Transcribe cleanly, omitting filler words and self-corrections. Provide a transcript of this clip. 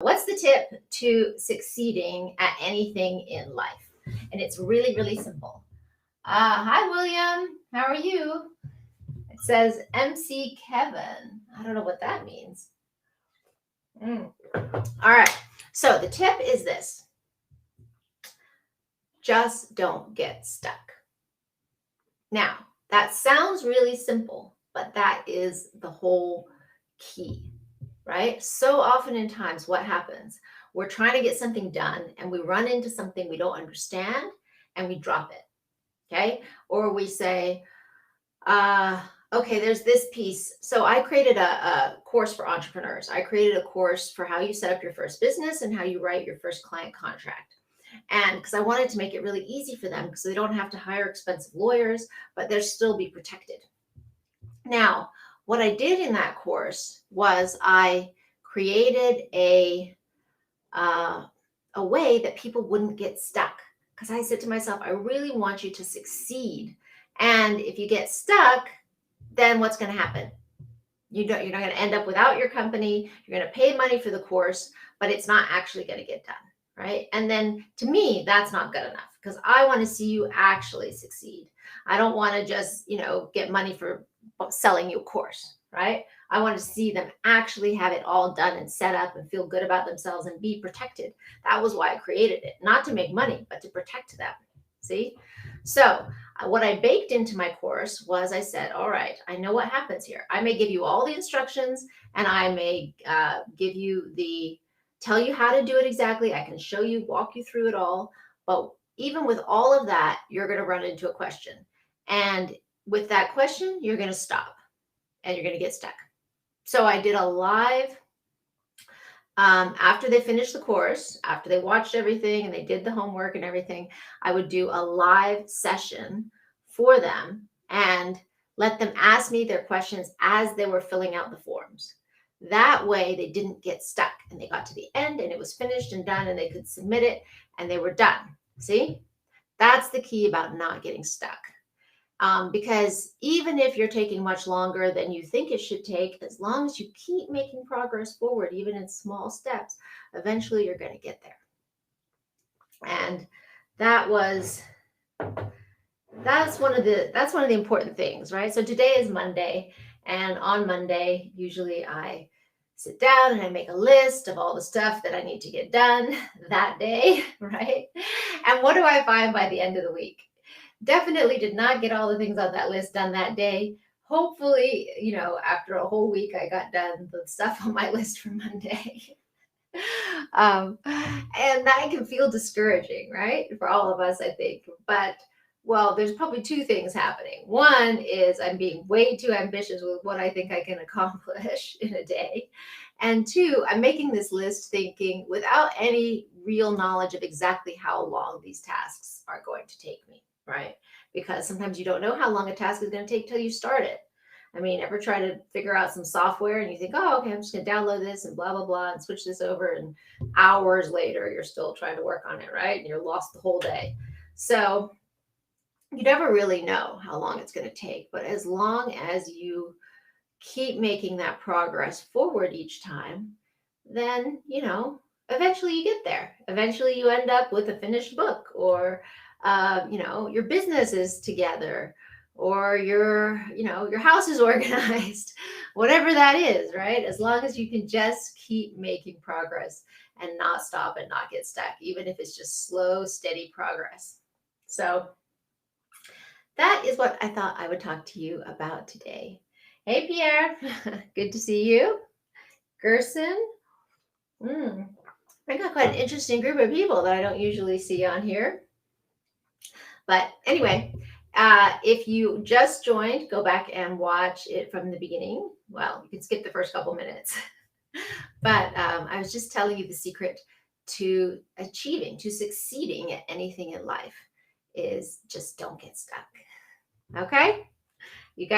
What's the tip to succeeding at anything in life? And it's really, really simple. Hi, William. How are you? It says MC Kevin. I don't know what that means. All right. So the tip is this: just don't get stuck. Now, that sounds really simple, but that is the whole key, right? So often in times, what happens? We're trying to get something done and we run into something we don't understand and we drop it. Okay. Or we say, okay, there's this piece. So I created a course for entrepreneurs. I created a course for how you set up your first business and how you write your first client contract. And because I wanted to make it really easy for them because they don't have to hire expensive lawyers, but they'll still be protected. Now, what I did in that course was I created a way that people wouldn't get stuck. Because I said to myself, I really want you to succeed. And if you get stuck, then what's going to happen? You're not going to end up without your company. You're going to pay money for the course, but it's not actually going to get done. Right. And then to me, that's not good enough because I want to see you actually succeed. I don't want to just, get money for selling you a course. Right. I want to see them actually have it all done and set up and feel good about themselves and be protected. That was why I created it, not to make money, but to protect them. See? So what I baked into my course was I said, all right, I know what happens here. I may give you all the instructions and I may tell you how to do it exactly. I can show you, walk you through it all. But even with all of that, you're going to run into a question. And with that question, you're going to stop and you're going to get stuck. So I did a live after they finished the course, after they watched everything and they did the homework and everything, I would do a live session for them and let them ask me their questions as they were filling out the forms. That way they didn't get stuck and they got to the end and it was finished and done and they could submit it and they were done. See, that's the key about not getting stuck. Because even if you're taking much longer than you think it should take, as long as you keep making progress forward, even in small steps, eventually you're going to get there. And that's one of the important things, right? So today is Monday, and on Monday, usually I sit down and I make a list of all the stuff that I need to get done that day, right? And what do I find by the end of the week? Definitely did not get all the things on that list done that day. Hopefully, after a whole week, I got done the stuff on my list for Monday. And that can feel discouraging, right? For all of us, I think. But, well, there's probably two things happening. One is I'm being way too ambitious with what I think I can accomplish in a day. And two, I'm making this list thinking without any real knowledge of exactly how long these tasks are going to take me. Right? Because sometimes you don't know how long a task is going to take till you start it. I mean, ever try to figure out some software and you think, oh, okay, I'm just going to download this and blah, blah, blah, and switch this over. And hours later, you're still trying to work on it, right? And you're lost the whole day. So you never really know how long it's going to take. But as long as you keep making that progress forward each time, then, eventually you get there. Eventually you end up with a finished book or your business is together or your house is organized, whatever that is, right? As long as you can just keep making progress and not stop and not get stuck, even if it's just slow, steady progress. So that is what I thought I would talk to you about today. Hey, Pierre, good to see you. Gerson, I got quite an interesting group of people that I don't usually see on here. But anyway, if you just joined, go back and watch it from the beginning. Well, you can skip the first couple minutes. But I was just telling you the secret to succeeding at anything in life is just don't get stuck. Okay?